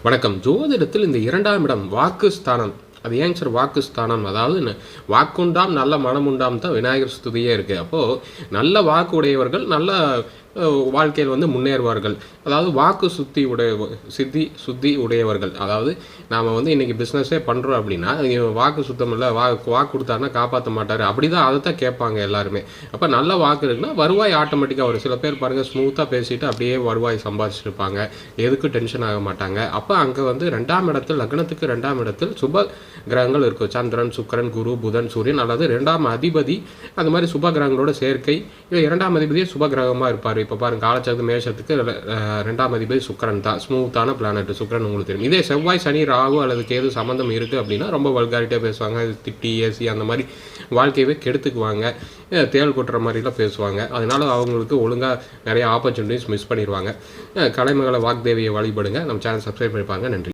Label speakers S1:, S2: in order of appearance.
S1: வணக்கம். ஜோதிடத்தில் இந்த 2ஆம் இடம் வாக்குஸ்தானம். அது ஏங்க சார் வாக்குஸ்தானம்? அதாவது வாக்குண்டாம் நல்ல மனமுண்டாம் தான் விநாயகர் ஸ்துதியே இருக்குது. அப்போது நல்ல வாக்கு உடையவர்கள் நல்ல வாழ்க்கையில் முன்னேறுவார்கள். அதாவது வாக்கு சுத்தி உடையவர்கள். அதாவது நாம் இன்றைக்கி பிஸ்னஸே பண்ணுறோம் அப்படின்னா வாக்கு சுத்தம் இல்லை, வாக்கு கொடுத்தாருன்னா காப்பாற்ற மாட்டார், அப்படி தான் அதை தான் கேட்பாங்க எல்லாருமே. அப்போ நல்ல வாக்கு இருக்குன்னா வருவாய் ஆட்டோமேட்டிக்காக வரும். சில பேர் பாருங்கள் ஸ்மூத்தாக பேசிட்டு அப்படியே வருவாய் சம்பாதிச்சுட்டு இருப்பாங்க, எதுக்கும் டென்ஷன் ஆக மாட்டாங்க. அப்போ அங்கே 2ஆம் இடத்தில், லக்னத்துக்கு 2ஆம் இடத்தில் சுப கிரகங்கள் இருக்கும். சந்திரன், சுக்கிரன், குரு, புதன், சூரியன், அல்லது 2ஆம் அதிபதி அந்த மாதிரி சுப கிரகங்களோட சேர்க்கை. இல்லை 2ஆம் அதிபதியே சுப கிரகமாக இருப்பார். இப்போ பாருங்கள் காலச்சக்கர மேஷத்துக்கு 2ஆம் அதிபதி சுக்கிரன் தான், ஸ்மூத்தான பிளானட் சுக்கிரன் உங்களுக்கு தெரியும். இதே செவ்வாய், சனி, ராகு அல்லது கேது சம்மந்தம் இருக்குது அப்படின்னா ரொம்ப வல்காரிட்டியாக பேசுவாங்க, திட்டி ஏசி அந்த மாதிரி வாழ்க்கையவே கெடுத்துக்குவாங்க, தேள் கொட்டுற மாதிரிலாம் பேசுவாங்க. அதனால் அவங்களுக்கு ஒழுங்காக நிறைய ஆப்பர்ச்சுனிட்டிஸ் மிஸ் பண்ணிடுவாங்க. கலைமகளை வாக்தேவியை வழிபடுங்க. நம்ம சேனல் சப்ஸ்கிரைப் பண்ணிப்பாங்க. நன்றி.